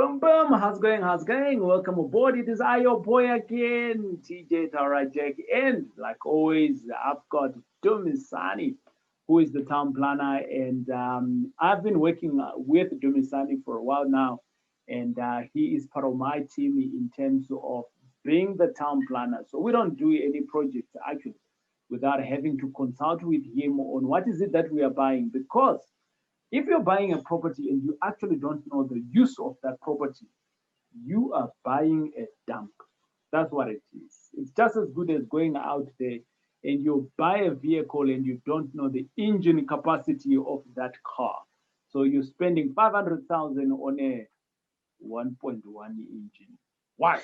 Boom, boom. How's it going? How's it going? Welcome aboard. It is I, your boy again, TJ Tarajek. And like always, I've got Dumisani, who is the town planner. And I've been working with Dumisani for a while now. And he is part of my team in terms of being the town planner. So we don't do any projects actually without having to consult with him on what is it that we are buying. Because if you're buying a property and you actually don't know the use of that property, you are buying a dump. That's what it is. It's just as good as going out there and you buy a vehicle and you don't know the engine capacity of that car. So you're spending 500,000 on a 1.1 engine. Why?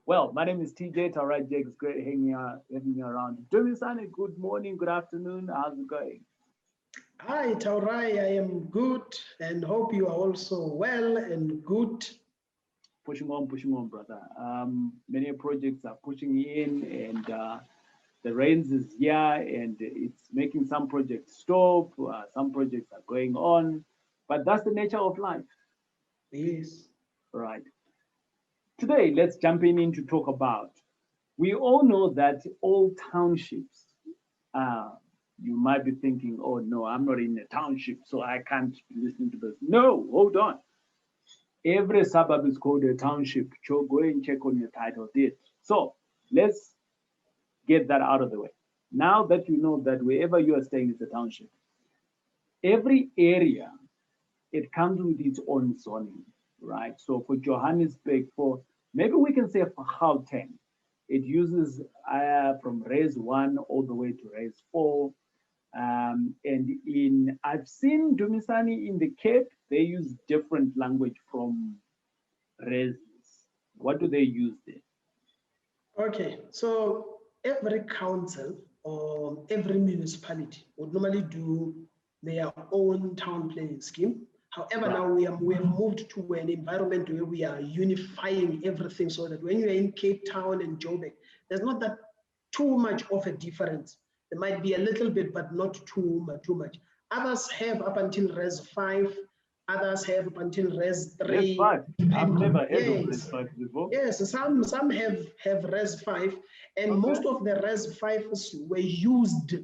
Well, my name is TJ Tarajek. It's great hanging around. Doing Sunny, good morning, good afternoon. How's it going? Hi, Taurai. I am good and hope you are also well and good. Pushing on, brother. Many projects are pushing in, and the rains is here, and it's making some projects stop. Some projects are going on, but that's the nature of life, Yes. right? Today, let's jump in to talk about. We all know that all townships. Uh, you might be thinking, "Oh no, I'm not in a township, so I can't listen to this." No, hold on. Every suburb is called a township. So go and check on your title deed. So let's get that out of the way. Now that you know that wherever you are staying is a township, every area it comes with its own zoning, right? So for Johannesburg, for maybe we can say for Gauteng, it uses from Res 1 all the way to Res 4. And in I've seen Dumisani in the Cape, they use different language from Res. What do they use there? Okay, so every council or every municipality would normally do their own town planning scheme. However, Right. now we have moved to an environment where we are unifying everything so that when you're in Cape Town and Joburg, there's not that too much of a difference. There might be a little bit, but not too much. Others have up until Res 5, others have up until Res Res 3. 5. I've never heard of Res Yes. 5 before. Yes, some have Res 5, and Okay. most of the Res 5s were used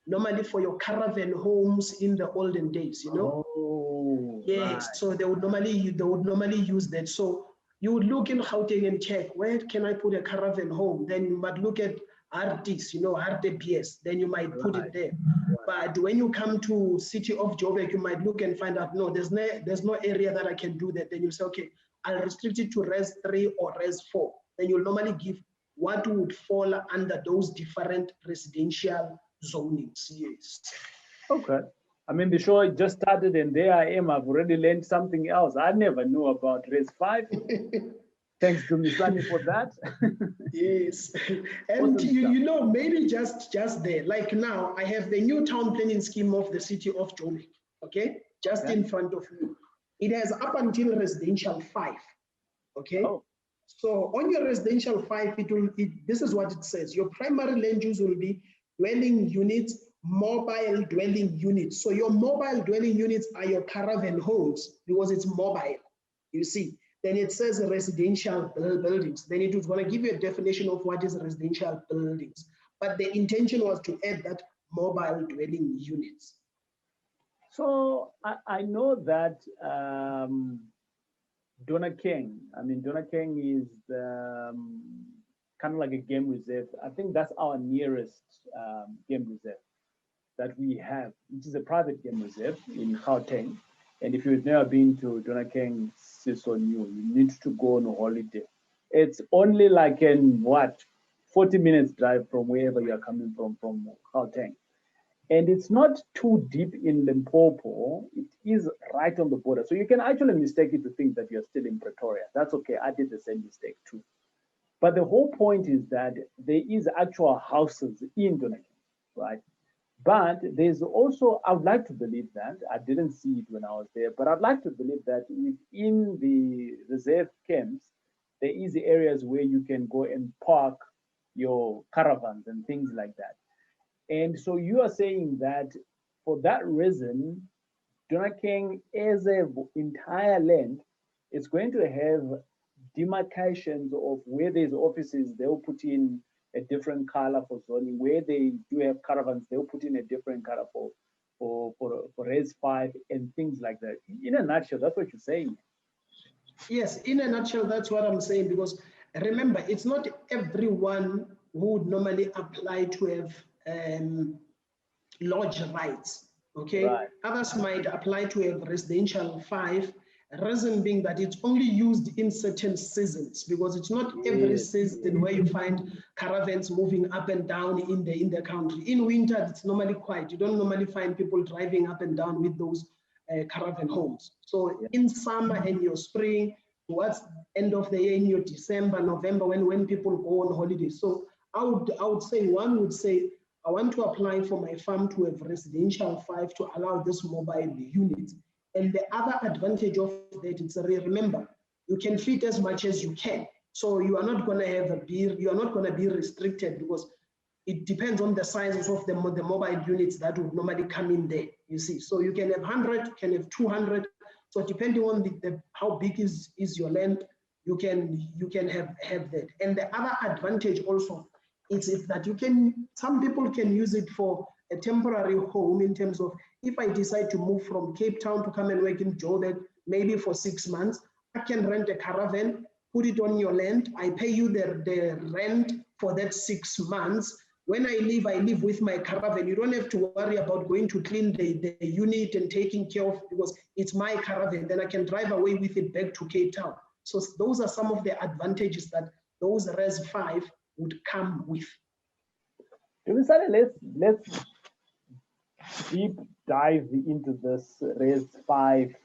normally for your caravan homes in the olden days, you know. Oh, right. Yes, so they would normally use that. So you would look in Gauteng and check where can I put a caravan home. Then you might look at RTs, RTPS. Then you might put Right. it there. Right. But when you come to city of Joburg, you might look and find out no, there's no area that I can do that. Then you say okay, I'll restrict it to Res 3 or Res 4. Then you'll normally give what would fall under those different residential zonings. Yes. Okay. I mean, the show just started, and there I am. I've already learned something else. I never knew about Res 5. Thanks to Misani for that. Yes, and Awesome stuff. maybe just there. Like now, I have the new town planning scheme of the city of Joburg. Okay, just Okay. in front of me. It has up until residential 5. Okay, Oh, so on your residential 5, this is what it says. Your primary land use will be dwelling units, mobile dwelling units. So your mobile dwelling units are your caravan homes because it's mobile. You see. Then it says residential buildings. Then it was going to give you a definition of what is residential buildings. But the intention was to add that mobile dwelling units. so I know that Donna King. I mean, Donna King is kind of like a game reserve. I think that's our nearest game reserve that we have, which is a private game reserve in Gauteng. And if you've never been to Donna King Sisonyu, you need to go on a holiday. It's only like in what 40 minutes drive from wherever you're coming from Gauteng. And it's not too deep in Limpopo. It is right on the border. So you can actually mistake it to think that you're still in Pretoria. That's okay. I did the same mistake too. But the whole point is that there is actual houses in Donna King, right? But there's also, I would like to believe that, I didn't see it when I was there, but I'd like to believe that within the reserve camps, there is areas where you can go and park your caravans and things like that. And so you are saying that for that reason, Donakeng as a entire land is going to have demarcations of where there's offices, they'll put in a different color for zoning. Where they do have caravans, they'll put in a different color for Res 5 and things like that. In a nutshell, that's what you're saying. Yes, in a nutshell, that's what I'm saying, because remember, it's not everyone who would normally apply to have lodge rights, okay? Right. Others might apply to have residential 5, reason being that it's only used in certain seasons, because it's not every season where you find caravans moving up and down in the country. In winter, it's normally quiet. You don't normally find people driving up and down with those caravan homes. So in summer and your spring, towards end of the year, in your December, November, when people go on holiday. So I would say, one would say, I want to apply for my farm to have residential 5 to allow this mobile unit. And the other advantage of that is, remember, you can fit as much as you can. So you are not going to have you are not going to be restricted, because it depends on the sizes of the mobile units that would normally come in there, you see. So you can have 100, you can have 200. So depending on how big is your land, you can have that. And the other advantage also is that some people can use it for a temporary home, in terms of, if I decide to move from Cape Town to come and work in Joburg, maybe for 6 months, I can rent a caravan, put it on your land, I pay you the rent for that 6 months. When I live with my caravan. You don't have to worry about going to clean the unit and taking care of, because it's my caravan. Then I can drive away with it back to Cape Town. So those are some of the advantages that those Res 5 would come with. Let's deep dive into this Res 5.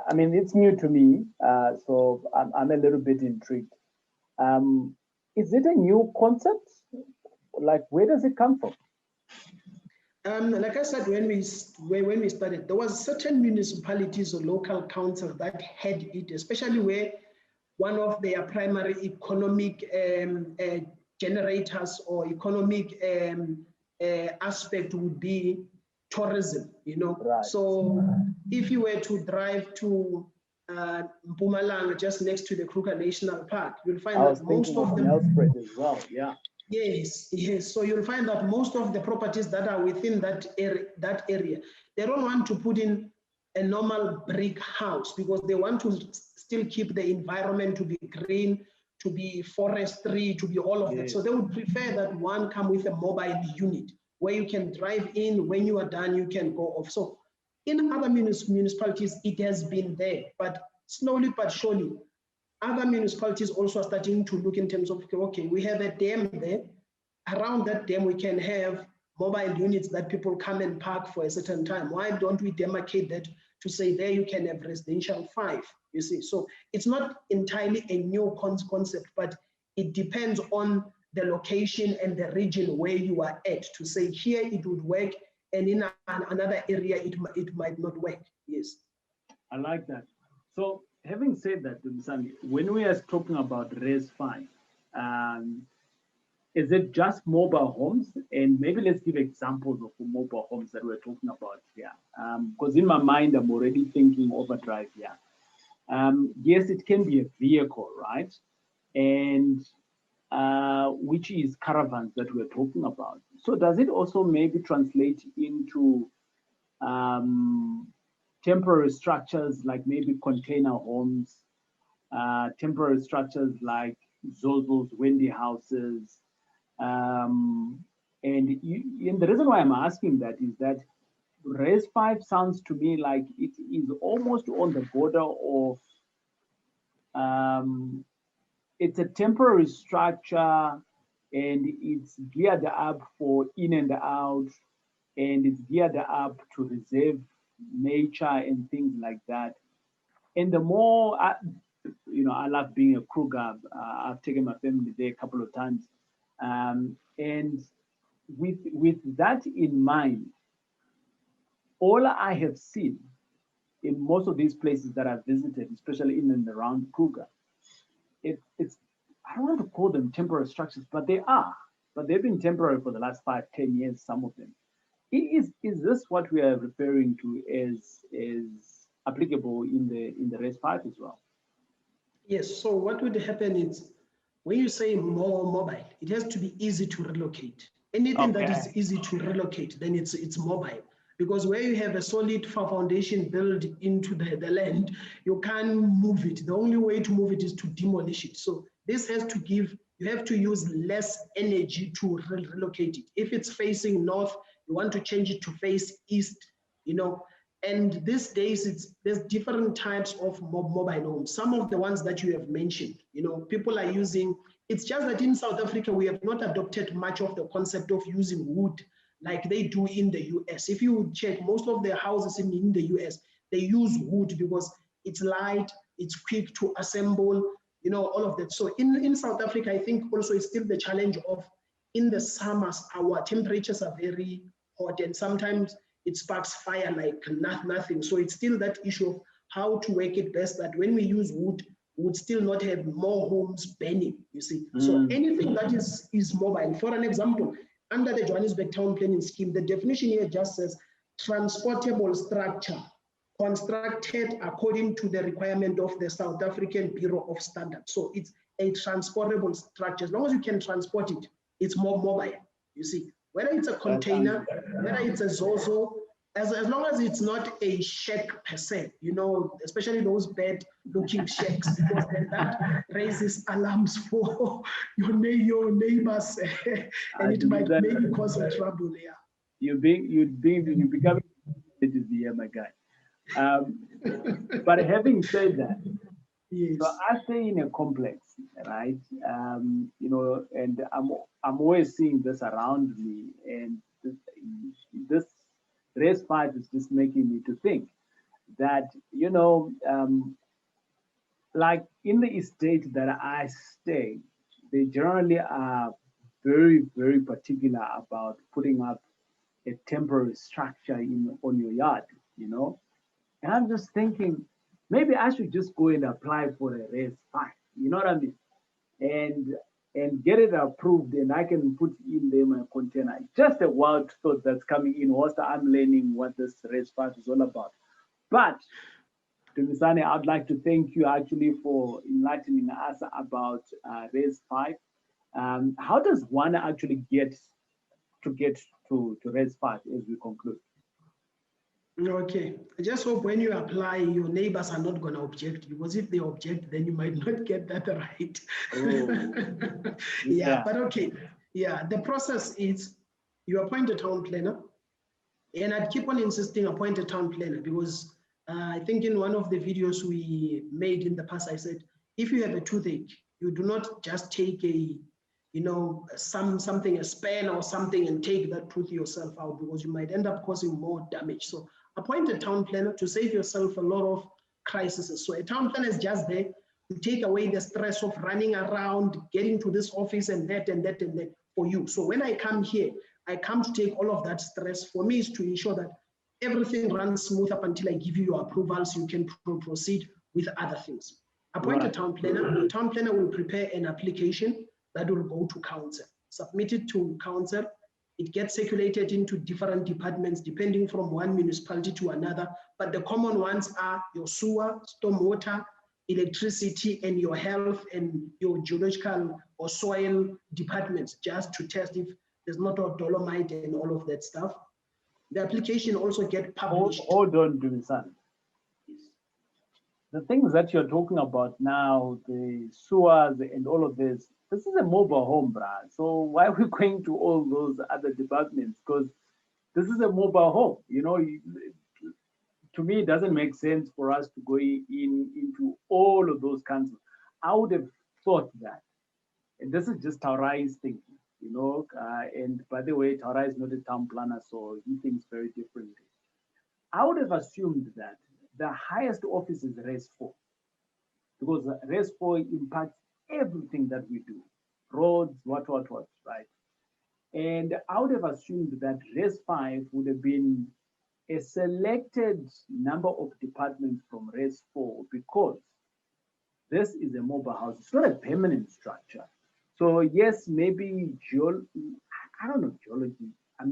I mean, it's new to me, so I'm a little bit intrigued. Is it a new concept? Like, where does it come from? Like I said, when we started, there was certain municipalities or local councils that had it, especially where one of their primary economic generators or economic aspect would be tourism, you know. Right. So if you were to drive to Mpumalanga, just next to the Kruger National Park, you'll find that most of them as well. Yeah. Yes. So you'll find that most of the properties that are within that area, they don't want to put in a normal brick house, because they want to still keep the environment to be green, to be forestry, to be all of that. So they would prefer that one come with a mobile unit where you can drive in, when you are done, you can go off. So in other municipalities, it has been there, but slowly but surely, other municipalities also are starting to look in terms of, okay, we have a dam there. Around that dam, we can have mobile units that people come and park for a certain time. Why don't we demarcate that to say there you can have residential 5, you see? So it's not entirely a new concept, but it depends on the location and the region where you are at, to say here it would work, and in another area it might not work. Yes. I like that. So having said that, when we are talking about Res 5, is it just mobile homes? And maybe let's give examples of the mobile homes that we're talking about here. Because in my mind, I'm already thinking overdrive here. Yes, it can be a vehicle, right? And which is caravans that we're talking about. So does it also maybe translate into temporary structures, like maybe container homes, temporary structures like Zozo's Wendy houses? And the reason why I'm asking that is that Res 5 sounds to me like it is almost on the border of it's a temporary structure, and it's geared up for in and out, and it's geared up to reserve nature and things like that. And the more I love being a Kruger. I've taken my family there a couple of times, and with that in mind, all I have seen in most of these places that I've visited, especially in and around Kruger, it's I don't want to call them temporary structures, but they are. but they've been temporary for the last 5, 10 years, some of them. Is this what we are referring to as applicable in the REST 5 as well? Yes, so what would happen is when you say more mobile, it has to be easy to relocate. Anything that is Okay. easy to relocate, then it's mobile. Because where you have a solid foundation built into the land, you can't move it. The only way to move it is to demolish it. So this has to give, you have to use less energy to relocate it. If it's facing north, you want to change it to face east, you know. And these days, there's different types of mobile homes. Some of the ones that you have mentioned, you know, people are using, it's just that in South Africa, we have not adopted much of the concept of using wood like they do in the US. If you check most of the houses in the US, they use wood because it's light, it's quick to assemble, you know, all of that. So in South Africa, I think also it's still the challenge of in the summers, our temperatures are very hot and sometimes it sparks fire like nothing. So it's still that issue of how to make it best that when we use wood, we would still not have more homes burning, you see. So anything that is mobile, for an example, under the Johannesburg Town Planning Scheme, the definition here just says transportable structure constructed according to the requirement of the South African Bureau of Standards. So it's a transportable structure. As long as you can transport it, it's more mobile, you see. Whether it's a container, whether it's a Zozo, as long as it's not a shack per se, you know, especially those bad looking shacks, because then that raises alarms for your neighbors and it might maybe cause some trouble. Yeah. You're becoming here, my guy. But having said that, so Yes. I stay in a complex, right? You know, and I'm always seeing this around me, and this race fight is just making me to think that, you know, like in the estate that I stay, they generally are very, very particular about putting up a temporary structure in on your yard, you know. And I'm just thinking, maybe I should just go and apply for a race 5. You know what I mean? And get it approved, and I can put in there my container. Just a wild thought that's coming in whilst I'm learning what this race 5 is all about. But Dumisani, I'd like to thank you actually for enlightening us about race 5. How does one actually get to race 5 as we conclude? Okay. I just hope when you apply, your neighbors are not going to object, because if they object, then you might not get that right. Oh, Yeah, yeah. but okay. Yeah, the process is you appoint a town planner, and I'd keep on insisting appoint a town planner because I think in one of the videos we made in the past, I said, if you have a toothache, you do not just take a, you know, something, a span or something and take that tooth yourself out, because you might end up causing more damage. So appoint a town planner to save yourself a lot of crises. So a town planner is just there to take away the stress of running around, getting to this office and that and that and that for you. So when I come here, I come to take all of that stress. For me is to ensure that everything runs smooth up until I give you your approvals. You can proceed with other things. Appoint a town planner. The town planner will prepare an application that will go to council. Submit it to council. It gets circulated into different departments depending from one municipality to another. But the common ones are your sewer, stormwater, electricity, and your health and your geological or soil departments, just to test if there's not a dolomite and all of that stuff. The application also get published. Hold on, Dumisan. The things that you're talking about now, the sewers and all of this is a mobile home, bruh. So why are we going to all those other departments? Because this is a mobile home. You know, to me, it doesn't make sense for us to go into all of those councils. I would have thought that, and this is just Taurai's thinking, you know. And by the way, Taurai is not a town planner, so he thinks very differently. I would have assumed that the highest office is RES 4, because RES 4 impacts everything that we do, roads, what, right? And I would have assumed that RES 5 would have been a selected number of departments from RES 4, because this is a mobile house. It's not a permanent structure. So yes, maybe I don't know geology. I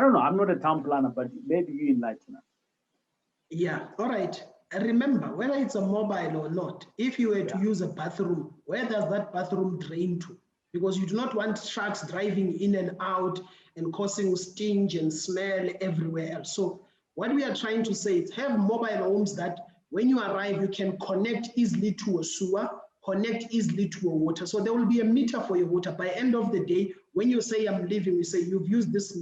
don't know. I'm not a town planner, but maybe you enlighten us. Yeah, all right. And remember, whether it's a mobile or not, if you were to Yeah. use a bathroom, where does that bathroom drain to? Because you do not want trucks driving in and out and causing stench and smell everywhere else. So what we are trying to say is have mobile homes that when you arrive, you can connect easily to a sewer, connect easily to a water. So there will be a meter for your water. By end of the day, when you say I'm leaving, you say you've used this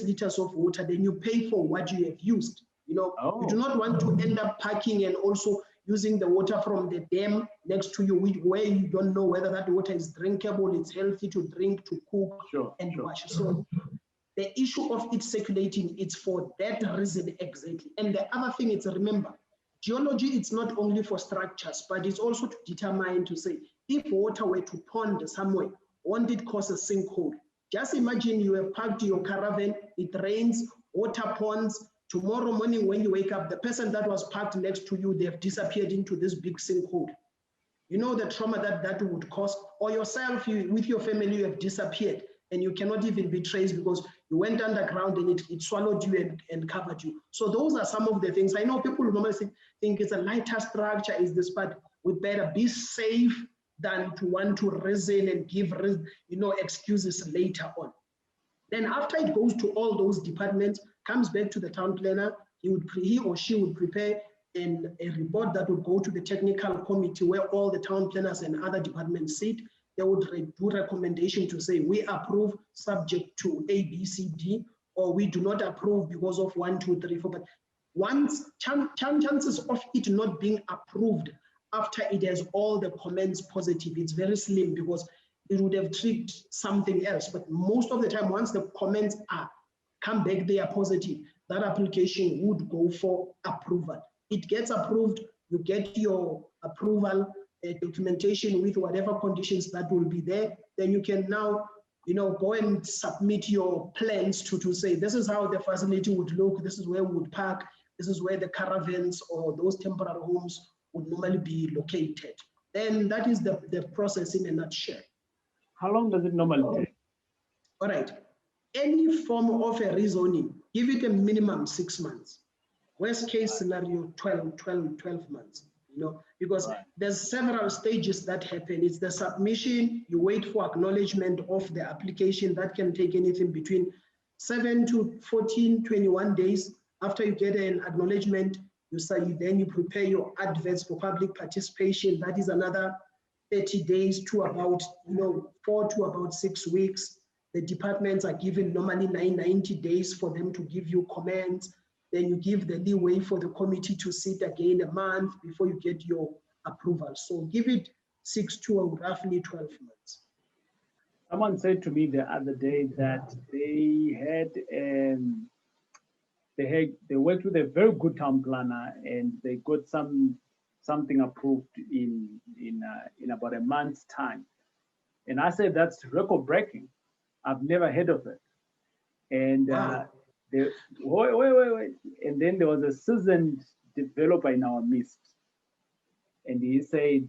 liters of water, then you pay for what you have used. You do Oh, not want to end up parking and also using the water from the dam next to you, where you don't know whether that water is drinkable, it's healthy to drink, to cook, sure, and sure. wash. So the issue of it circulating, it's for that reason exactly. And the other thing is, remember, geology, it's not only for structures, but it's also to determine, to say, if water were to pond somewhere, won't it cause a sinkhole? Just imagine you have parked your caravan, it rains, water ponds. Tomorrow morning when you wake up, the person that was parked next to you, they have disappeared into this big sinkhole. You know the trauma that would cause, or yourself, with your family, you have disappeared and you cannot even be traced because you went underground and it swallowed you and covered you. So those are some of the things. I know people normally think it's a lighter structure, is this, but we better be safe than to want to reason and give excuses later on. Then after it goes to all those departments, comes back to the town planner, he or she would prepare a report that would go to the technical committee where all the town planners and other departments sit. They would do recommendation to say, we approve subject to A, B, C, D, or we do not approve because of 1, 2, 3, 4. But once chances of it not being approved after it has all the comments positive, it's very slim because it would have triggered something else. But most of the time, once the comments come back, they are positive, that application would go for approval. It gets approved, you get your approval documentation with whatever conditions that will be there. Then you can now go and submit your plans to say, this is how the facility would look, this is where we would park, this is where the caravans or those temporary homes would normally be located. Then that is the process in a nutshell. How long does it normally take? All right. Any form of a rezoning, give it a minimum 6 months. Worst case Right, scenario, 12 months, because right. there's several stages that happen. It's the submission, you wait for acknowledgement of the application. That can take anything between 7 to 14, 21 days. After you get an acknowledgement, then you prepare your adverts for public participation. That is another 30 days to about 4 to about 6 weeks. The departments are given normally 90 days for them to give you comments. Then you give the leeway for the committee to sit again a month before you get your approval. So give it 6 to roughly 12 months. Someone said to me the other day that they worked with a very good town planner and they got something approved in about a month's time. And I said that's record breaking. I've never heard of it. And Wow. wait. And then there was a seasoned developer in our midst, and he said,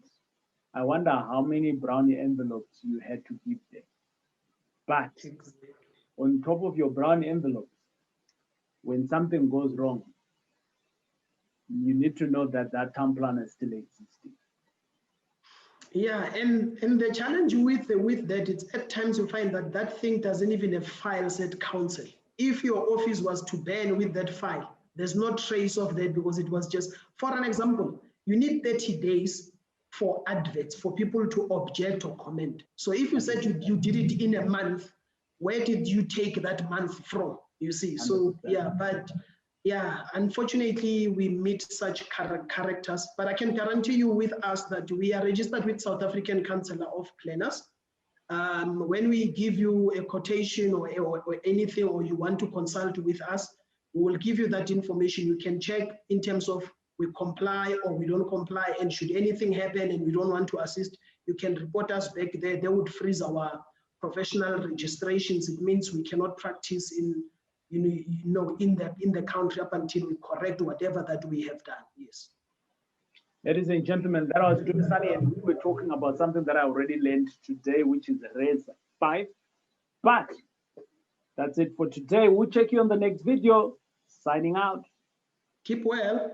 "I wonder how many brownie envelopes you had to give them." But on top of your brownie envelopes, when something goes wrong, you need to know that that town plan is still existing. Yeah, and the challenge with that, it's at times you find that that thing doesn't even have files at council. If your office was to burn with that file, there's no trace of that because it was just, for an example, you need 30 days for adverts for people to object or comment. So if you said you did it in a month, where did you take that month from? You see, so 100%. yeah, but yeah, unfortunately, we meet such characters, but I can guarantee you with us that we are registered with South African Council of Planners. When we give you a quotation or anything, or you want to consult with us, we will give you that information. You can check in terms of we comply or we don't comply, and should anything happen and we don't want to assist, you can report us back there. They would freeze our professional registrations. It means we cannot practice in in the country up until we correct whatever that we have done. Yes. Ladies and gentlemen, that was Doing Sunny, and we were talking about something that I already learned today, which is Res 5. But that's it for today. We'll check you on the next video. Signing out. Keep well.